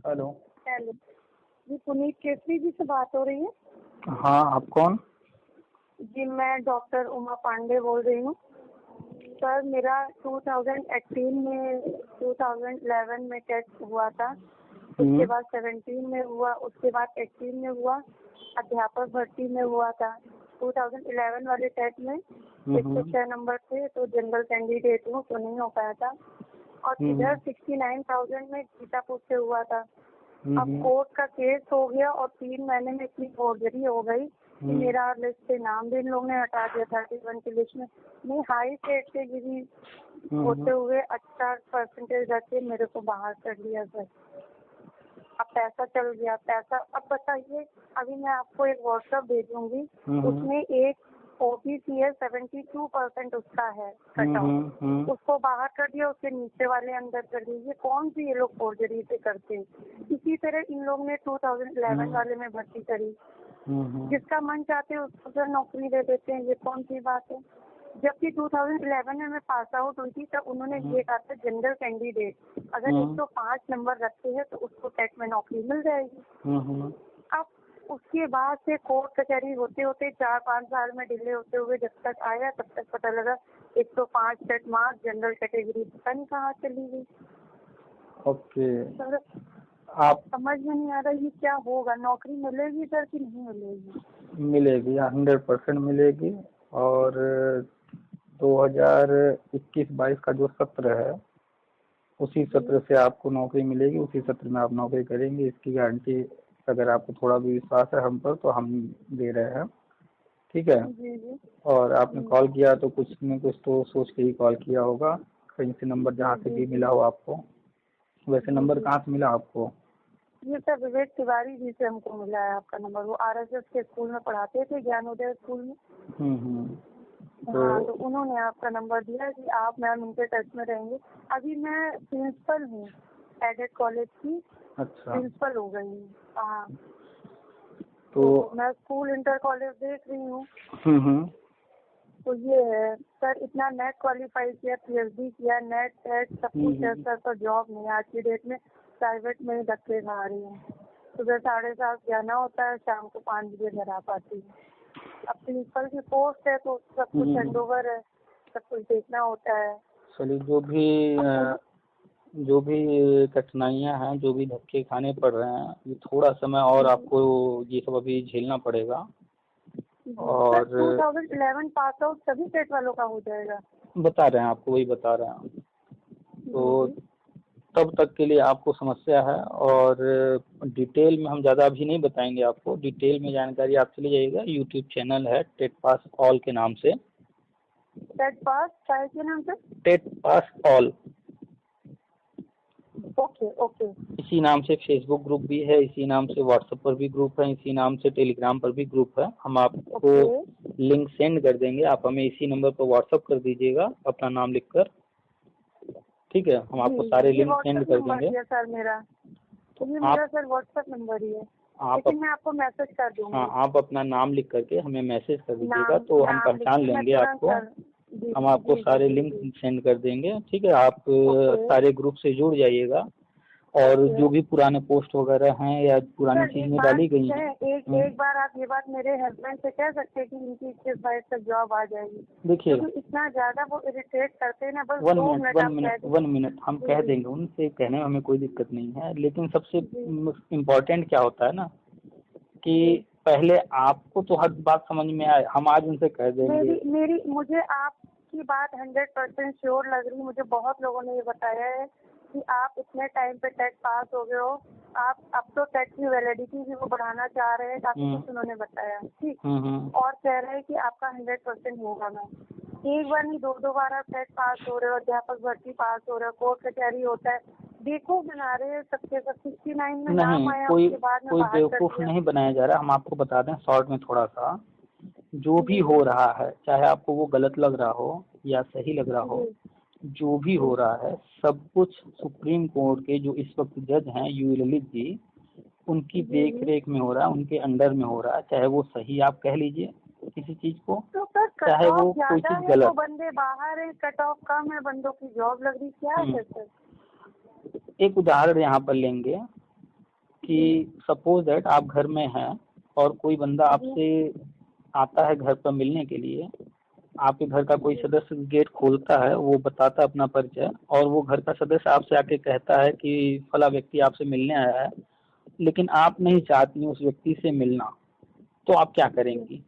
Hello. Hello जी, पुनीत केसरी जी से बात हो रही है? हाँ, आप कौन? जी, मैं डॉक्टर उमा पांडे बोल रही हूँ। सर, मेरा 2011 में टेस्ट हुआ था, उसके बाद 17 में हुआ, उसके बाद 18 में हुआ, अध्यापक भर्ती में हुआ था। 2011 वाले टेस्ट में 106 नंबर थे, तो जनरल कैंडिडेट हूँ तो नहीं हो पाया था। और इधर 69,000 में सीतापुर से हुआ था। अब कोर्ट का केस हो गया और 3 महीने में इतनी फोर्जरी हो गई कि मेरा लिस्ट से नाम भी इन लोगों ने हटा दिया था, 31 की लिस्ट में। मैं हाई कैटेगरी होते हुए अच्छा परसेंटेज रखे मेरे को बाहर कर दिया सर। अब पैसा चल गया, पैसा। अब बताइए, अभी मैं आपको एक व्हाट्सएप भेजूंगी, उसमें एक OBC है, 72% उसका है कट ऑफ, उसको बाहर कर दिया, उसके नीचे वाले अंदर कर दिए। ये कौन सी ये लोग फोर्जरी से करते हैं? इसी तरह इन लोगों ने 2011 वाले में भर्ती करी, जिसका मन चाहते हैं उसको सर नौकरी दे देते हैं। ये कौन सी बात है? जबकि 2011 में मैं पास आउट हुई थी, तब उन्होंने ये कहा था जनरल कैंडिडेट अगर 105 नंबर रखते हैं तो उसको टेट में नौकरी मिल जाएगी। अब उसके बाद से कोर्ट कचहरी होते होते 4-5 साल में डिले होते हुए जब तक आया, तब तक पता लगा 105 टेट मार्क्स जनरल कैटेगरी पता नहीं कहाँ चली गई। ओके, सर, आप समझ में नहीं आ रहा ये क्या होगा? नौकरी मिलेगी सर कि नहीं मिलेगी? मिलेगी, 100% मिलेगी। और 2021-22 का जो सत्र है उसी सत्र से आपको नौकरी मिलेगी, उसी सत्र में आप नौकरी करेंगे, इसकी गारंटी अगर आपको थोड़ा भी विश्वास है हम पर तो हम दे रहे हैं। ठीक है। जी। और आपने कॉल किया तो कुछ न कुछ तो सोच के ही कॉल किया होगा, कहीं से नंबर जहाँ से भी मिला हो आपको। वैसे नंबर कहाँ से मिला आपको? ये सर विवेक तिवारी जी से हमको मिला है आपका नंबर। वो RSS के स्कूल में पढ़ाते थे, ज्ञानोदय स्कूल में। हाँ, तो उन्होंने आपका नंबर दिया कि आप मैम उनके टच में रहेंगे। अभी मैं प्रिंसिपल हूँ एडेड कॉलेज की। अच्छा, प्रिंसिपल हो गई हूँ। हाँ, तो मैं स्कूल इंटर कॉलेज देख रही हूँ। तो ये है सर, इतना नेट क्वालिफाई किया, PhD किया, नेट टेट सब कुछ है सर, तो जॉब नहीं। आज की डेट में प्राइवेट में ही धक्के खा रही हूँ। सुबह 7:30 जाना होता है, शाम को 5 बजे घर आ पाती हूँ। अब प्रिंसिपल की पोस्ट है तो सब कुछ हैंडओवर है, सब कुछ देखना होता है। चलिए, जो भी कठिनाइयाँ हैं, जो भी धक्के खाने पड़ रहे हैं, ये थोड़ा समय और आपको ये सब अभी झेलना पड़ेगा। और 2011 पास आउट सभी सेट वालों का हो जाएगा, बता रहे हैं आपको, वही बता रहे हैं। तो तब तक के लिए आपको समस्या है, और डिटेल में हम ज़्यादा अभी नहीं बताएंगे आपको। डिटेल में जानकारी आप चले जाइएगा, यूट्यूब चैनल है टेट पास ऑल के नाम से। टेट पास के नाम से? TET pass all. ओके। इसी नाम से फेसबुक ग्रुप भी है, इसी नाम से व्हाट्सएप पर भी ग्रुप है, इसी नाम से टेलीग्राम पर भी ग्रुप है। हम आपको लिंक सेंड कर देंगे, आप हमें इसी नंबर पर व्हाट्सएप कर दीजिएगा अपना नाम लिखकर। ठीक है, हम आपको सारे लिंक सेंड कर देंगे। सर मेरा सर व्हाट्सएप नंबर ही है, लेकिन मैं आपको मैसेज कर दूंगी। हाँ, आप अपना नाम लिख करके हमें मैसेज कर दीजिएगा, तो हम पहचान लेंगे आपको। हम आपको सारे लिंक सेंड कर देंगे। ठीक है, आप सारे ग्रुप से जुड़ जाइएगा, और जो भी पुराने पोस्ट वगैरह हैं या पुरानी चीजें डाली गई हैं, एक बार आप ये बात मेरे हस्बैंड से कह सकते हैं कि इनकी 21-22 तक जॉब आ जाएगी। देखिए, इतना ज्यादा वो इरिटेट करते हैं ना, बस 1 मिनट हम कह देंगे, उनसे कहने में हमें कोई दिक्कत नहीं है। लेकिन सबसे इम्पोर्टेंट क्या होता है ना, कि पहले आपको तो हर बात समझ में आए, हम आज उनसे कह देंगे। मुझे आपकी बात 100% श्योर लग रही। मुझे बहुत लोगों ने ये बताया है कि आप इतने टाइम पे टेट पास हो गए हो, आप अब तो टेट की वैलिडिटी भी वो बढ़ाना चाह रहे हैं, काफी कुछ उन्होंने बताया। ठीक, और कह रहे हैं कि आपका 100% होगा। मैं एक बार नहीं 2 बार आप टेट पास हो रहे हो, अध्यापक भर्ती पास हो रहे हो, कोर्ट कचहरी होता है, देखो बना रहे हैं सबके सब। 69 में नाम आया, कोई बेवकूफ नहीं बनाया जा रहा। हम आपको बता दें शॉर्ट में थोड़ा सा, जो भी हो रहा है, चाहे आपको वो गलत लग रहा हो या सही लग रहा हो, जो भी हो रहा है सब कुछ सुप्रीम कोर्ट के जो इस वक्त जज हैं यू ललित जी, उनकी देख रेख में हो रहा है, उनके अंडर में हो रहा है। चाहे वो सही आप कह लीजिए किसी चीज को, तो चाहे वो कोई चीज गलत। तो बंदे बाहर है, कट ऑफ कम है, बंदों की जॉब लग रही, क्या है सर? एक उदाहरण यहाँ पर लेंगे कि सपोज दैट आप घर में हैं और कोई बंदा आपसे आता है घर पर मिलने के लिए, आपके घर का कोई सदस्य गेट खोलता है, वो बताता है अपना परिचय, और वो घर का सदस्य आपसे आके कहता है कि फला व्यक्ति आपसे मिलने आया है, लेकिन आप नहीं चाहती उस व्यक्ति से मिलना, तो आप क्या करेंगी?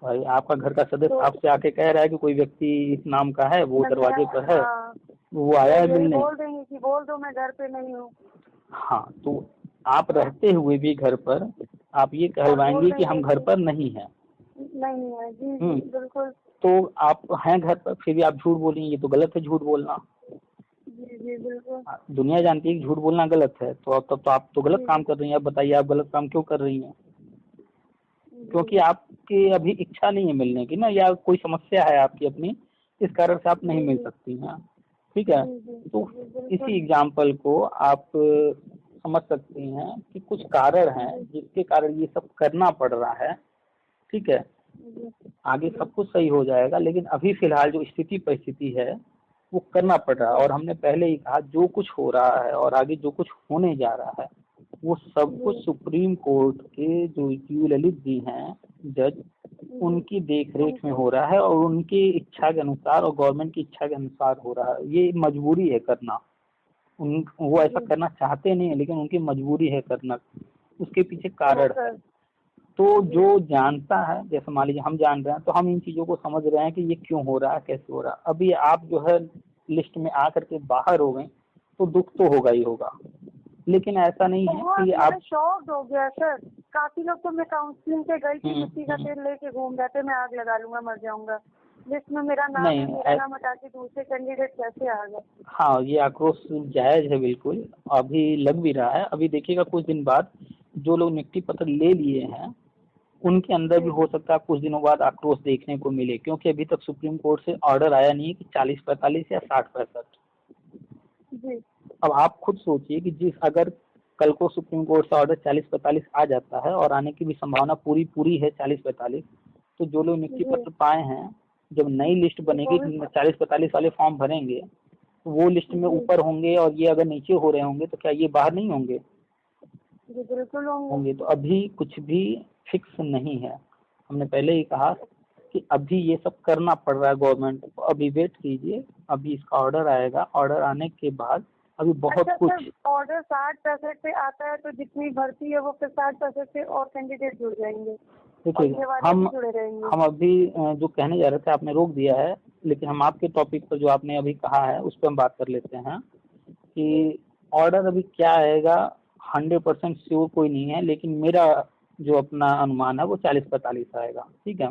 भाई आपका घर का सदस्य आपसे आके कह रहा है कि कोई व्यक्ति इस नाम का है, वो दरवाजे पर है, वो आया है मिलने, बोल देंगे कि बोल दो मैं घर पे नहीं हूँ। हाँ, तो आप रहते हुए भी घर पर आप ये कहलवाएंगे कि हम घर पर नहीं है। नहीं है जी, जी बिल्कुल। तो आप हैं घर पर, फिर भी आप झूठ बोलेंगे, ये तो गलत है झूठ बोलना। जी जी बिल्कुल। दुनिया जानती है कि झूठ बोलना गलत है, तो तब तो आप तो गलत काम कर रही हैं। अब बताइए आप गलत काम क्यों कर रही हैं? क्योंकि आपकी अभी इच्छा नहीं है मिलने की ना, या कोई समस्या है आपकी अपनी, इस कारण से आप नहीं मिल सकती हैं। ठीक है, तो इसी एग्जाम्पल को आप समझ सकती हैं कि कुछ कारण हैं जिसके कारण ये सब करना पड़ रहा है। ठीक है, आगे सब कुछ सही हो जाएगा, लेकिन अभी फिलहाल जो स्थिति परिस्थिति है वो करना पड़ रहा है। और हमने पहले ही कहा जो कुछ हो रहा है और आगे जो कुछ होने जा रहा है वो सब कुछ सुप्रीम कोर्ट के जो यू ललित जी हैं जज, उनकी देखरेख में हो रहा है और उनकी इच्छा के अनुसार और गवर्नमेंट की इच्छा के अनुसार हो रहा है। ये मजबूरी है करना, वो ऐसा करना चाहते नहीं है, लेकिन उनकी मजबूरी है करना, उसके पीछे कारण है। तो जो जानता है, जैसे मान लीजिए हम जान रहे हैं, तो हम इन चीजों को समझ रहे हैं कि ये क्यों हो रहा है, कैसे हो रहा है। अभी आप जो है लिस्ट में आकर के बाहर हो गए तो दुख तो होगा ही होगा, लेकिन ऐसा नहीं है कि आप शॉक हो गया सर। काफी लोग तो मैं काउंसलिंग पे गई थी, मिट्टी का तेल लेके घूम रहे थे, मैं आग लगा लूंगा मर जाऊंगा, लिस्ट में मेरा नाम है, मेरा नाम हटा के दूसरे कैंडिडेट कैसे आ गए? हाँ, ये आक्रोश जायज है बिल्कुल, अभी लग भी रहा है। अभी देखिएगा कुछ दिन बाद जो लोग नियुक्ति पत्र ले लिए हैं उनके अंदर भी हो सकता है कुछ दिनों बाद आक्रोश देखने को मिले, क्योंकि अभी तक सुप्रीम कोर्ट से ऑर्डर आया नहीं है कि 40-45 या 60-65। अब आप खुद सोचिए कि जिस अगर कल को सुप्रीम कोर्ट से ऑर्डर 40-45 आ जाता है, और आने की भी संभावना पूरी है 40-45, तो जो लोग नियुक्ति पत्र पाए हैं, जब नई लिस्ट बनेगी 40-45 वाले फॉर्म भरेंगे तो वो लिस्ट में ऊपर होंगे, और ये अगर नीचे हो रहे होंगे तो क्या ये बाहर नहीं होंगे? बिल्कुल होंगे। तो अभी कुछ भी फिक्स नहीं है। हमने पहले ही कहा कि अभी ये सब करना पड़ रहा है गवर्नमेंट को, अभी वेट कीजिए, अभी इसका ऑर्डर आएगा, ऑर्डर आने के बाद अभी बहुत कुछ। ऑर्डर 60% पे आता है तो जितनी भर्ती है वो फिर 60% पे और कैंडिडेट जुड़ जाएंगे। देखिए हम अभी जो कहने जा रहे थे आपने रोक दिया है, लेकिन हम आपके टॉपिक पर जो आपने अभी कहा है उस पर हम बात कर लेते हैं कि ऑर्डर अभी क्या आएगा 100% श्योर कोई नहीं है, लेकिन मेरा जो अपना अनुमान है वो 40-45 आएगा। ठीक है,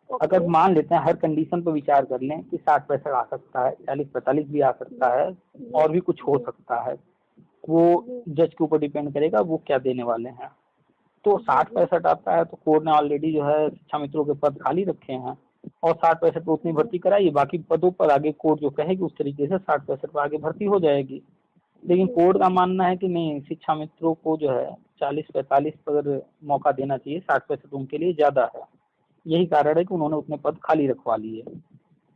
अगर मान लेते हैं हर कंडीशन पर विचार कर लें कि 60-65 आ सकता है, 40-45 भी आ सकता है, और भी कुछ हो सकता है, वो जज के ऊपर डिपेंड करेगा वो क्या देने वाले हैं। तो 60-65 आता है तो कोर्ट ने ऑलरेडी जो है शिक्षा मित्रों के पद खाली रखे हैं, और 60-65 पे उतनी भर्ती कराई, बाकी पदों पर आगे कोर्ट जो कहेगी उस तरीके से 60-65 पर आगे भर्ती हो जाएगी। लेकिन कोर्ट का मानना है कि नहीं, शिक्षा मित्रों को जो है 40-45 पर मौका देना चाहिए, 60-65 उनके लिए ज्यादा है। यही कारण है कि उन्होंने उतने पद खाली रखवा लिए।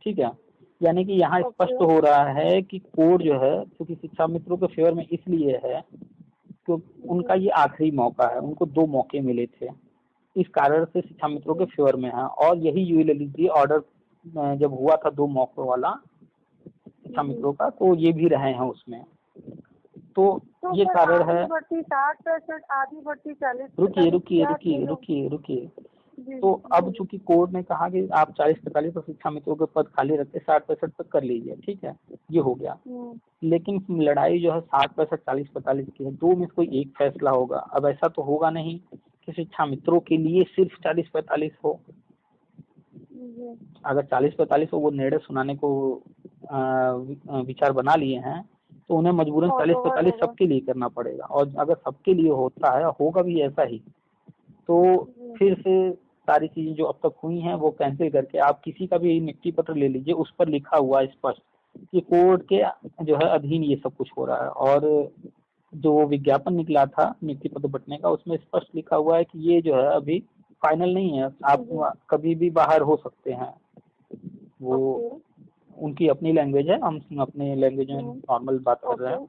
ठीक है, यानी कि यहाँ स्पष्ट हो रहा है कि कोर्ट जो है क्योंकि शिक्षा मित्रों के फेवर में इसलिए है क्योंकि उनका ये आखिरी मौका है, उनको 2 मौके मिले थे, इस कारण से शिक्षा मित्रों के फेवर में है। और यही यू ललित जी ऑर्डर जब हुआ था 2 मौकों वाला शिक्षा मित्रों का, तो ये भी रहे हैं उसमें। तो ये कारण है। 60%, आधी भर्ती 40। रुकिए। तो अब चूंकि कोर्ट ने कहा कि आप 40-45 पर शिक्षा मित्रों के पद खाली रखते 60-65 तक कर लीजिए, ठीक है, ये हो गया। लेकिन लड़ाई जो है 60-65, 40-45 की है, 2 में कोई एक फैसला होगा। अब ऐसा तो होगा नहीं कि शिक्षा मित्रों के लिए सिर्फ 40-45 हो। अगर 40-45 हो, वो निर्णय सुनाने को विचार बना लिए हैं, तो उन्हें मजबूरन 40-45 सबके लिए करना पड़ेगा। और अगर सबके लिए होता है, होगा भी ऐसा ही, तो फिर से सारी चीजें जो अब तक हुई हैं वो कैंसिल करके आप किसी का भी नियुक्ति पत्र ले लीजिए, उस पर लिखा हुआ है स्पष्ट कि कोर्ट के जो है अधीन ये सब कुछ हो रहा है। और जो विज्ञापन निकला था नियुक्ति पत्र बंटने का, उसमें स्पष्ट लिखा हुआ है कि ये जो है अभी फाइनल नहीं है, आप कभी भी बाहर हो सकते हैं। वो उनकी अपनी लैंग्वेज है, हम अपने लैंग्वेज में नॉर्मल बात कर रहे हैं।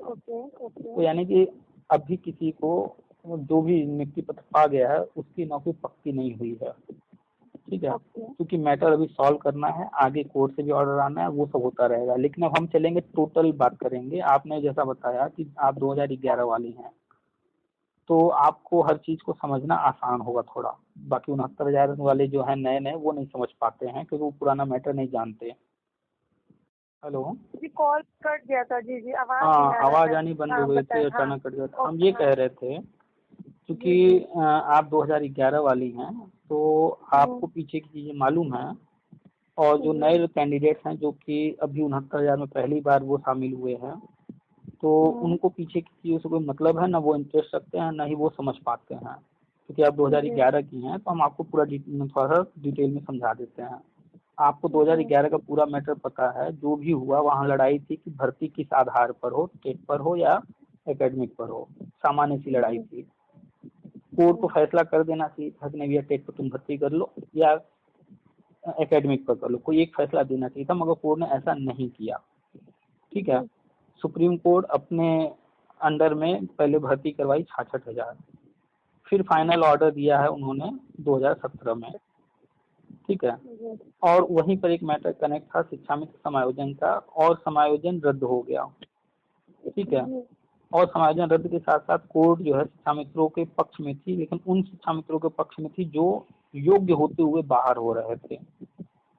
तो यानी कि अभी किसी को जो भी नियुक्ति पत्र पा गया है उसकी नौकरी पक्की नहीं हुई है, ठीक है, क्योंकि मैटर अभी सॉल्व करना है, आगे कोर्ट से भी ऑर्डर आना है, वो सब होता रहेगा। लेकिन अब हम चलेंगे, टोटल बात करेंगे। आपने जैसा बताया कि आप 2011 वाली हैं, तो आपको हर चीज को समझना आसान होगा थोड़ा। बाकी 69,000 वाले जो है नए नए, वो नहीं समझ पाते हैं क्योंकि वो पुराना मैटर नहीं जानते। हेलो जी, कॉल कट गया था। जी जी, आवाज हाँ, आवाज आनी बंद हो गई थी, अचानक कट गया था। हम ये कह रहे थे क्योंकि आप 2011 वाली हैं, तो आपको पीछे की चीजें मालूम है, और जो नए कैंडिडेट्स हैं जो कि अभी 69,000 में पहली बार वो शामिल हुए हैं, तो उनको पीछे की चीजों से कोई मतलब है ना, वो इंटरेस्ट रखते हैं ना ही वो समझ पाते हैं। क्योंकि आप 2011 की हैं, तो हम आपको पूरा थोड़ा सा डिटेल में समझा देते हैं। आपको 2011 का पूरा मैटर पता है, जो भी हुआ वहाँ लड़ाई थी कि भर्ती किस आधार पर हो, टेट पर हो या एकेडमिक पर हो, सामान्य सी लड़ाई थी। कोर्ट को फैसला कर देना चाहिए था कि नहीं भैया टेट पर तुम भर्ती कर लो या एकेडमिक पर कर लो, कोई एक फैसला देना चाहिए था, मगर कोर्ट ने ऐसा नहीं किया, ठीक है। सुप्रीम कोर्ट अपने अंडर में पहले भर्ती करवाई 66,000, फिर फाइनल ऑर्डर दिया है उन्होंने 2017 में, ठीक है। और वहीं पर एक मैटर कनेक्ट था शिक्षा मित्र समायोजन का, और समायोजन रद्द हो गया, ठीक है। और समायोजन रद्द के साथ साथ कोर्ट जो है शिक्षा मित्रों के पक्ष में थी, लेकिन उन शिक्षा मित्रों के पक्ष में थी जो योग्य होते हुए बाहर हो रहे थे।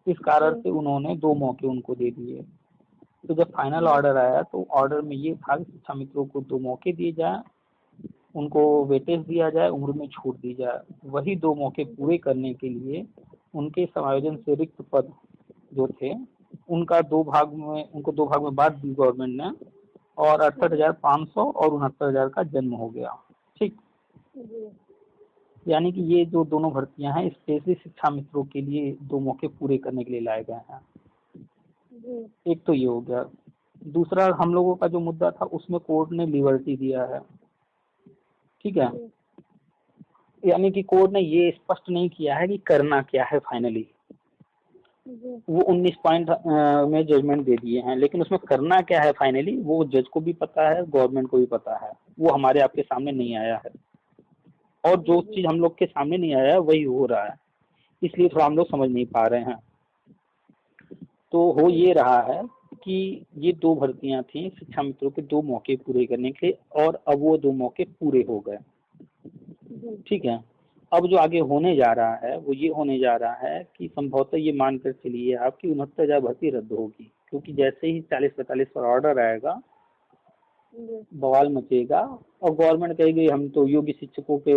इस कारण से उन्होंने 2 मौके उनको दे दिए। तो जब फाइनल ऑर्डर आया तो ऑर्डर में ये था कि शिक्षा मित्रों को 2 मौके दिए जाए, उनको वेटेज दिया जाए, उम्र में छूट दी जाए। वही 2 मौके पूरे करने के लिए उनके समायोजन से रिक्त पद जो थे उनको 2 भाग में बांट दी गवर्नमेंट ने, और 68,500 और 69,000 का जन्म हो गया, ठीक। यानी कि ये जो दोनों भर्तियां हैं स्पेशली शिक्षा मित्रों के लिए 2 मौके पूरे करने के लिए लाए गए हैं। एक तो ये हो गया। दूसरा, हम लोगों का जो मुद्दा था उसमें कोर्ट ने लिबर्टी दिया है, ठीक है। यानी कि कोर्ट ने ये स्पष्ट नहीं किया है कि करना क्या है फाइनली, वो 19 पॉइंट में जजमेंट दे दिए हैं, लेकिन उसमें करना क्या है फाइनली वो जज को भी पता है, गवर्नमेंट को भी पता है, वो हमारे आपके सामने नहीं आया है। और जो चीज हम लोग के सामने नहीं आया है वही हो रहा है, इसलिए थोड़ा हम लोग समझ नहीं पा रहे हैं। तो हो ये रहा है कि ये 2 भर्तियां थी शिक्षा मित्रों के 2 मौके पूरे करने के, और अब वो 2 मौके पूरे हो गए, ठीक है। अब जो आगे होने जा रहा है वो ये होने जा रहा है कि संभवतः ये मानकर चलिए आपकी 69,000 भर्ती रद्द होगी, क्योंकि जैसे ही 40-45 पर ऑर्डर आएगा बवाल मचेगा, और गवर्नमेंट कहेगी हम तो योग्य शिक्षकों के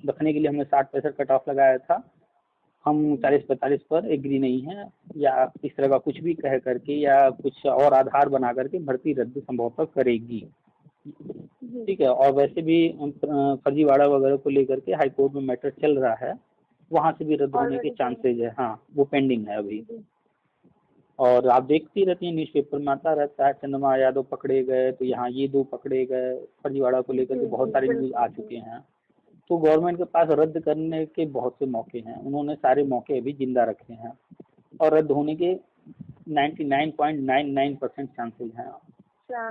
रखने के लिए हमने 60-65 कट ऑफ लगाया था, हम 40-45 पर एग्री नहीं है, या इस तरह का कुछ भी कह करके या कुछ और आधार बना करके भर्ती रद्द संभवतः करेगी, ठीक है। और वैसे भी फर्जीवाड़ा वगैरह को लेकर के हाई कोर्ट में मैटर चल रहा है, वहां से भी रद्द होने के चांसेज है। हाँ, वो पेंडिंग है अभी। और आप देखती रहती हैं न्यूज़पेपर में आता रहता है, चंद्रमा यादव पकड़े गए, तो यहाँ ये 2 पकड़े गए, फर्जीवाड़ा को लेकर के बहुत सारे न्यूज आ चुके हैं। तो गवर्नमेंट के पास रद्द करने के बहुत से मौके हैं, उन्होंने सारे मौके अभी जिंदा रखे हैं, और रद्द होने के 99.99% चांसेस हैं।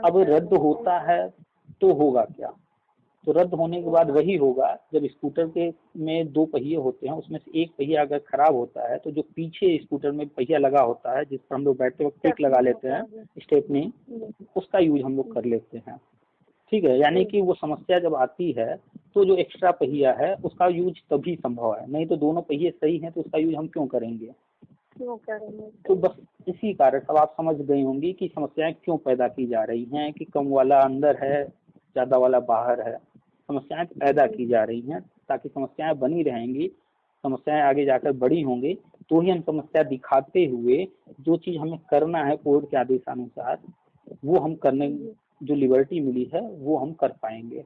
अब रद्द होता है तो होगा क्या? तो रद्द होने के बाद वही होगा, जब स्कूटर के में 2 पहिए होते हैं, उसमें से एक पहिया अगर खराब होता है तो जो पीछे स्कूटर में पहिया लगा होता है जिस पर हम लोग बैठते वक्त किक लगा लेते हैं, स्टेपनी, उसका यूज हम लोग कर लेते हैं, ठीक है। यानी कि वो समस्या जब आती है तो जो एक्स्ट्रा पहिया है उसका यूज तभी संभव है, नहीं तो दोनों पहिए सही हैं तो उसका यूज हम क्यों करेंगे। तो बस इसी कारण अब आप समझ गई होंगी कि समस्याएं क्यों पैदा की जा रही हैं, कि कम वाला अंदर है, ज्यादा वाला बाहर है। समस्याएं पैदा की जा रही हैं ताकि समस्याएं बनी रहेंगी, समस्याएं आगे जाकर बड़ी होंगी, तो ही हम समस्या दिखाते हुए जो चीज हमें करना है कोर्ट के आदेशानुसार वो हम करने, जो लिबर्टी मिली है वो हम कर पाएंगे।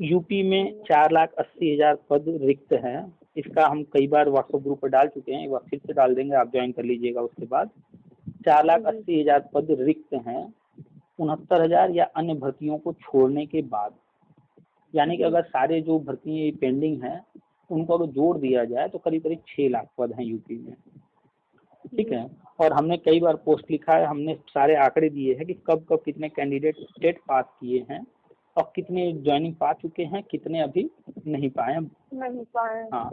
यूपी में 4,80,000 पद रिक्त हैं, इसका हम कई बार व्हाट्सएप ग्रुप पर डाल चुके हैं, एक बार फिर से डाल देंगे, आप ज्वाइन कर लीजिएगा। उसके बाद 4,80,000 पद रिक्त हैं 69,000 या अन्य भर्तियों को छोड़ने के बाद, यानी कि अगर सारे जो भर्ती पेंडिंग हैं उनको अगर जोड़ दिया जाए तो करीब करीब 6 लाख पद हैं यूपी में, ठीक है। और हमने कई बार पोस्ट लिखा है, हमने सारे आंकड़े दिए हैं कि कब कब कितने कैंडिडेट टेट पास किए हैं और कितने ज्वाइनिंग पा चुके हैं, कितने अभी नहीं पाए। हाँ,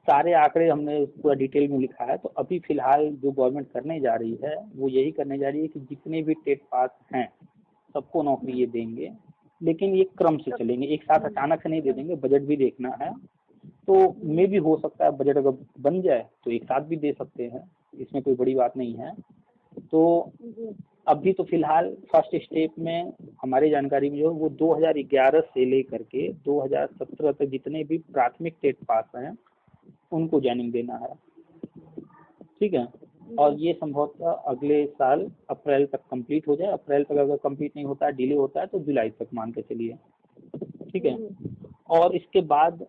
सारे आंकड़े हमने पूरा डिटेल में लिखा है। तो अभी फिलहाल जो गवर्नमेंट करने जा रही है वो यही करने जा रही है कि जितने भी टेट पास हैं सबको नौकरी ये देंगे, लेकिन ये क्रम से चलेंगे, एक साथ अचानक से नहीं दे देंगे, बजट भी देखना है। तो मे भी हो सकता है बजट अगर बन जाए तो एक साथ भी दे सकते हैं, इसमें कोई बड़ी बात नहीं है। तो अभी तो फिलहाल फर्स्ट स्टेप में हमारी जानकारी में जो वो 2011 से लेकर के 2017 तक जितने भी प्राथमिक टेट पास हैं उनको ज्वाइनिंग देना है, ठीक है। और ये संभवतः अगले साल अप्रैल तक कंप्लीट हो जाए। अप्रैल तक अगर कंप्लीट नहीं होता है, डिले होता है, तो जुलाई तक मान के चलिए, ठीक है। और इसके बाद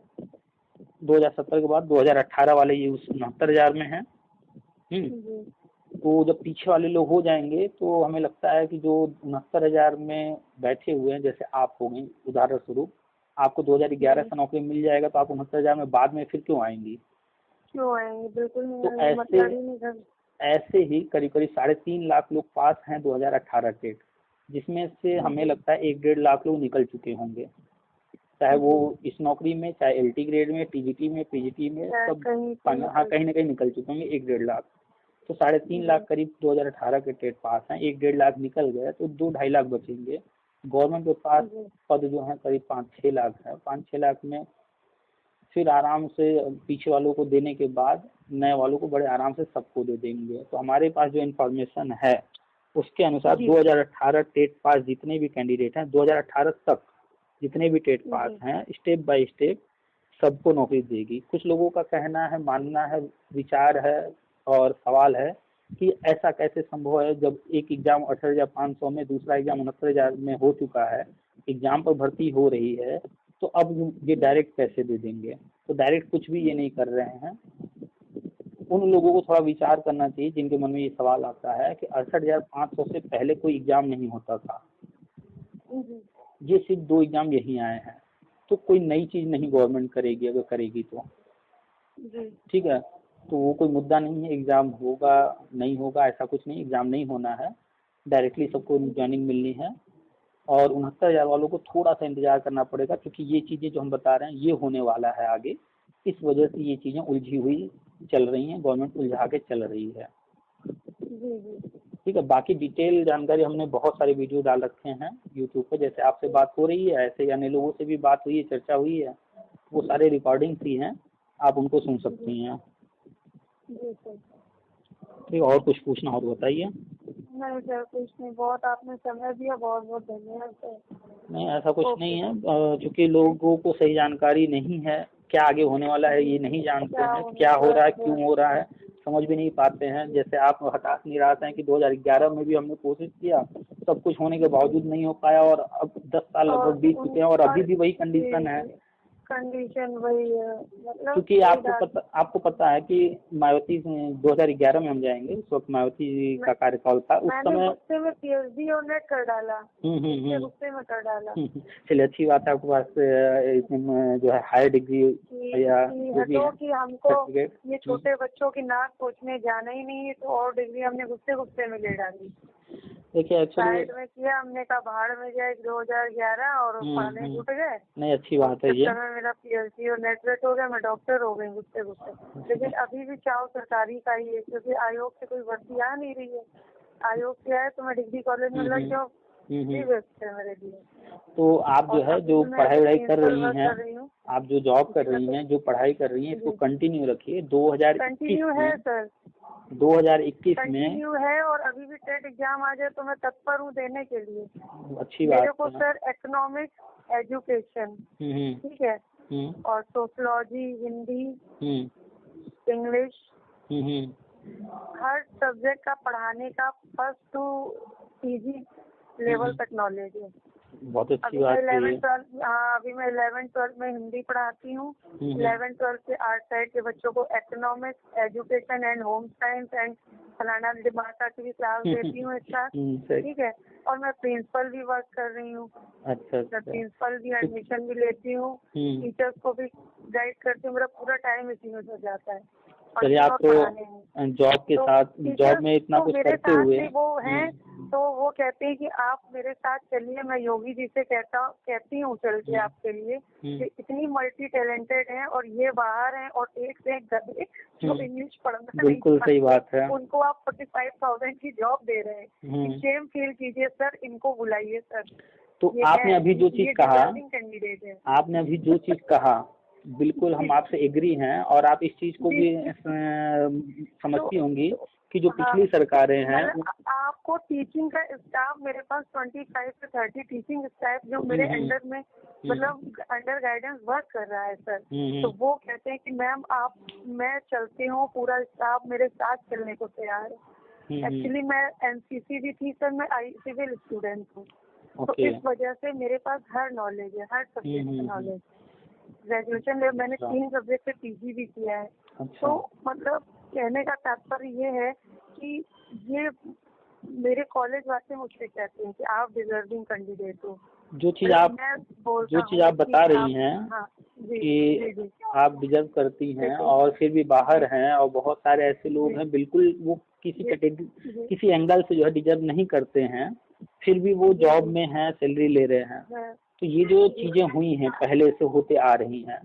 2017 के बाद 2018 वाले ये 69,000 में है। तो जब पीछे वाले लोग हो जाएंगे तो हमें लगता है कि जो 69,000 में बैठे हुए हैं, जैसे आप हो गई उदाहरण स्वरूप, आपको 2011 से नौकरी मिल जाएगा तो आप 69,000 में बाद में फिर क्यों आएंगी? बिल्कुल नहीं। तो ऐसे ही करीब करीब 3.5 लाख लोग पास हैं 2018 टेट, जिसमें से हमें लगता है 1-1.5 लाख लोग निकल चुके होंगे, चाहे वो इस नौकरी में, चाहे एलटी ग्रेड में, टीजीटी में, पीजीटी में, सब हाँ कहीं ना कहीं निकल चुके होंगे 1-1.5 लाख। तो 3.5 लाख करीब 2018 के टेट पास हैं, 1-1.5 लाख निकल गए तो 2-2.5 लाख बचेंगे। गवर्नमेंट के पास पद जो है करीब 5-6 लाख है। 5-6 लाख में फिर आराम से पीछे वालों को देने के बाद नए वालों को बड़े आराम से सबको दे देंगे। तो हमारे पास जो इन्फॉर्मेशन है उसके अनुसार 2018 टेट पास जितने भी कैंडिडेट हैं, 2018 तक जितने भी टेट पास हैं, स्टेप बाय स्टेप सबको नौकरी देगी। कुछ लोगों का कहना है, मानना है, विचार है और सवाल है कि ऐसा कैसे संभव है जब एक एग्जाम 18,500 में, दूसरा एग्जाम 69,000 में हो चुका है, एग्जाम पर भर्ती हो रही है, तो अब ये डायरेक्ट पैसे दे देंगे। तो डायरेक्ट कुछ भी ये नहीं कर रहे हैं। उन लोगों को थोड़ा विचार करना चाहिए जिनके मन में ये सवाल आता है कि 68,500 से पहले कोई एग्जाम नहीं होता था, ये सिर्फ 2 एग्जाम यही आए हैं, तो कोई नई चीज नहीं गवर्नमेंट करेगी, अगर करेगी तो ठीक है। तो वो कोई मुद्दा नहीं है, एग्जाम होगा नहीं होगा ऐसा कुछ नहीं, एग्जाम नहीं होना है, डायरेक्टली सबको ज्वाइनिंग मिलनी है। और 69,000 वालों को थोड़ा सा इंतजार करना पड़ेगा, क्योंकि ये चीजें जो हम बता रहे हैं ये होने वाला है आगे, इस वजह से ये चीजें उलझी हुई चल रही हैं, गवर्नमेंट उलझा के चल रही है, ठीक है। बाकी डिटेल जानकारी हमने बहुत सारे वीडियो डाल रखे हैं यूट्यूब पे, जैसे आपसे बात हो रही है ऐसे अन्य लोगों से भी बात हुई है, चर्चा हुई है, वो सारे रिकॉर्डिंग्स ही हैं, आप उनको सुन सकती हैं। ठीक, और कुछ पूछना हो तो बताइए। नहीं सर, कुछ नहीं, बहुत आपने समय दिया, बहुत बहुत धन्यवाद सर। नहीं ऐसा कुछ नहीं है, क्योंकि लोगों को सही जानकारी नहीं है, क्या आगे होने वाला है ये नहीं जानते हैं, क्या हो रहा है, क्यों हो रहा है, समझ भी नहीं पाते हैं। जैसे आप हताश निराश हैं कि 2011 में भी हमने कोशिश किया, सब कुछ होने के बावजूद नहीं हो पाया, और अब 10 साल लगभग बीत चुके हैं और अभी भी वही कंडीशन है। कंडीशन वही है, मतलब क्योंकि आपको पता है कि मायावती 2011 में हम जाएंगे, उस वक्त मायावती जी का कार्यकाल था, उस समय गुस्से में PhD और नेट कर डाला, गुस्से में कर डाला। चलिए अच्छी बात है, आपके पास जो है हायर डिग्री या कि हमको ये छोटे बच्चों की नाक पोंछने जाना ही नहीं है, तो और डिग्री हमने गुस्से में ले डाली। देखिए एक्चुअली साइड में किया हमने, कहा भाड़ में जाए 2011 और पढ़ने उठ गए। नहीं अच्छी बात है ये, मेरा PhD और नेटवर्क हो गया, मैं डॉक्टर हो गई गुस्से। लेकिन अभी भी चाव सरकारी का ही है, क्योंकि आयोग से कोई भर्ती आ नहीं रही है। आयोग से आए तो मैं डिग्री कॉलेज में लग जाऊँ, मेरे लिए। तो आप जो है जो पढ़ाई कर रही हैं, आप जो जॉब कर रही हैं, जो पढ़ाई कर रही हैं, इसको कंटिन्यू रखिए। 2021 में है, और अभी भी टेट एग्जाम आ जाए तो मैं तत्पर हूँ देने के लिए। अच्छी बात मेरे को सर इकोनॉमिक्स, एजुकेशन, ठीक है, और सोशियोलॉजी, हिंदी, इंग्लिश, हर सब्जेक्ट का पढ़ाने का फर्स्ट टू PG लेवल तक नॉलेज है। बहुत अच्छी बात है। अभी मैं 11th-12th में हिंदी पढ़ाती हूँ। 11th-12th के आर्ट साइड के बच्चों को economics, education and home science and फलाना भाषा की भी क्लास देती हूँ एक साथ, ठीक है। और मैं प्रिंसिपल भी वर्क कर रही हूँ। अच्छा। प्रिंसिपल भी, एडमिशन भी लेती हूँ, टीचर्स को भी गाइड करती हूँ। मेरा पूरा टाइम इसी में हो जाता है। और चलिए, आप पढ़ाने हैं। तो जॉब के तो साथ, टीचर जॉब में इतना तो कुछ मेरे करते साथ हुए। भी वो हैं, तो वो कहते हैं कि आप मेरे साथ चलिए। मैं योगी जी से कहती हूँ चल के आपके लिए कि इतनी मल्टी टैलेंटेड हैं और ये बाहर हैं और एक से एक गधे जो इंग्लिश पढ़ना नहीं बिल्कुल सही बात है। उनको आप 45,000 की जॉब दे रहे हैं। शेम फील कीजिए सर, इनको बुलाइए सर। तो आपने अभी जो चीज कहा, कैंडिडेट है। आपने अभी जो चीज कहा, बिल्कुल हम आपसे एग्री हैं, और आप इस चीज को भी समझती होंगी कि जो पिछली सरकारें हैं, आपको टीचिंग का स्टाफ, मेरे पास 25 से 30 टीचिंग स्टाफ जो मेरे अंडर में मतलब अंडर गाइडेंस वर्क कर रहा है सर। तो वो कहते हैं कि मैम मैं चलती हूँ, पूरा स्टाफ मेरे साथ चलने को तैयार है। एक्चुअली मैं एनसीसी भी थी सर, मैं सिविल स्टूडेंट हूँ। तो इस वजह से मेरे पास हर नॉलेज है, हर सब्जेक्ट का नॉलेज। ग्रेजुएशन में मैंने 3 सब्जेक्ट से पीजी भी किया है। तो मतलब कहने का तात्पर्य ये है कि ये मेरे कॉलेज वाले मुझसे कहते हैं कि आप डिजर्विंग कैंडिडेट हो। जो चीज आप बता रही हैं कि आप डिजर्व करती हैं, और फिर भी बाहर हैं, और बहुत सारे ऐसे लोग हैं बिल्कुल वो किसी एंगल से जो है डिजर्व नहीं करते हैं, फिर भी वो जॉब में हैं, सैलरी ले रहे हैं। तो ये जो चीजें हुई हैं पहले से होते आ रही हैं,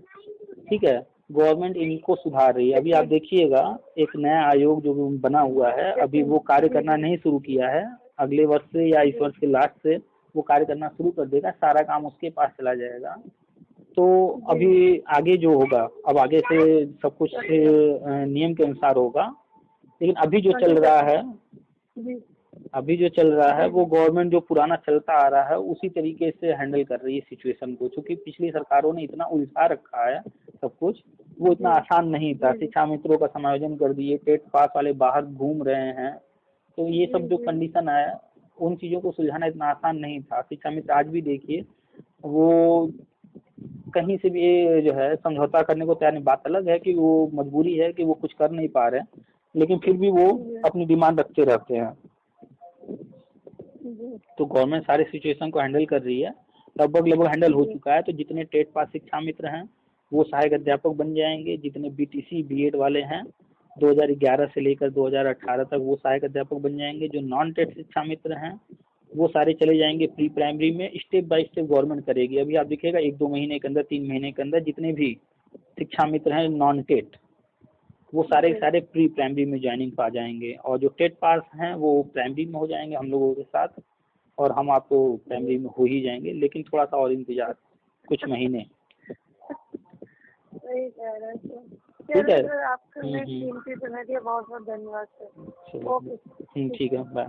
ठीक है, गवर्नमेंट इनको सुधार रही है। अभी आप देखिएगा, एक नया आयोग जो बना हुआ है, अभी वो कार्य करना नहीं शुरू किया है, अगले वर्ष से या इस वर्ष के लास्ट से वो कार्य करना शुरू कर देगा, सारा काम उसके पास चला जाएगा। तो अभी आगे जो होगा, अब आगे से सब कुछ नियम के अनुसार होगा, लेकिन अभी जो चल रहा है वो गवर्नमेंट जो पुराना चलता आ रहा है उसी तरीके से हैंडल कर रही है सिचुएशन को, क्योंकि पिछली सरकारों ने इतना उलझा रखा है सब कुछ, वो इतना आसान नहीं था। शिक्षा मित्रों का समायोजन कर दिए, टेट पास वाले बाहर घूम रहे हैं, तो ये सब जो कंडीशन है उन चीजों को सुलझाना इतना आसान नहीं था। शिक्षा मित्र आज भी देखिए, वो कहीं से भी जो है समझौता करने को तैयार नहीं। बात अलग है कि वो मजबूरी है कि वो कुछ कर नहीं पा रहे हैं, लेकिन फिर भी वो अपनी डिमांड रखते रहते हैं। तो गवर्नमेंट सारे सिचुएशन को हैंडल कर रही है, लगभग हैंडल हो चुका है। तो जितने टेट पास शिक्षा मित्र हैं वो सहायक अध्यापक बन जाएंगे, जितने बीटीसी बीएड वाले हैं 2011 से लेकर 2018 तक वो सहायक अध्यापक बन जाएंगे। जो नॉन टेट शिक्षा मित्र हैं वो सारे चले जाएंगे प्री प्राइमरी में। स्टेप बाय स्टेप गवर्नमेंट करेगी। अभी आप देखिएगा 1-2 महीने के अंदर, 3 महीने के अंदर जितने भी शिक्षा मित्र हैं नॉन टेट, वो सारे के सारे प्री प्राइमरी में ज्वाइनिंग पा जाएंगे, और जो टेट पास हैं वो प्राइमरी में हो जाएंगे हम लोगों के साथ, और हम आपको प्राइमरी में हो ही जाएंगे, लेकिन थोड़ा सा और इंतजार, कुछ महीने। ठीक है, आपका कीमती समय दिया, बहुत बहुत धन्यवाद सर। ठीक है, बाय।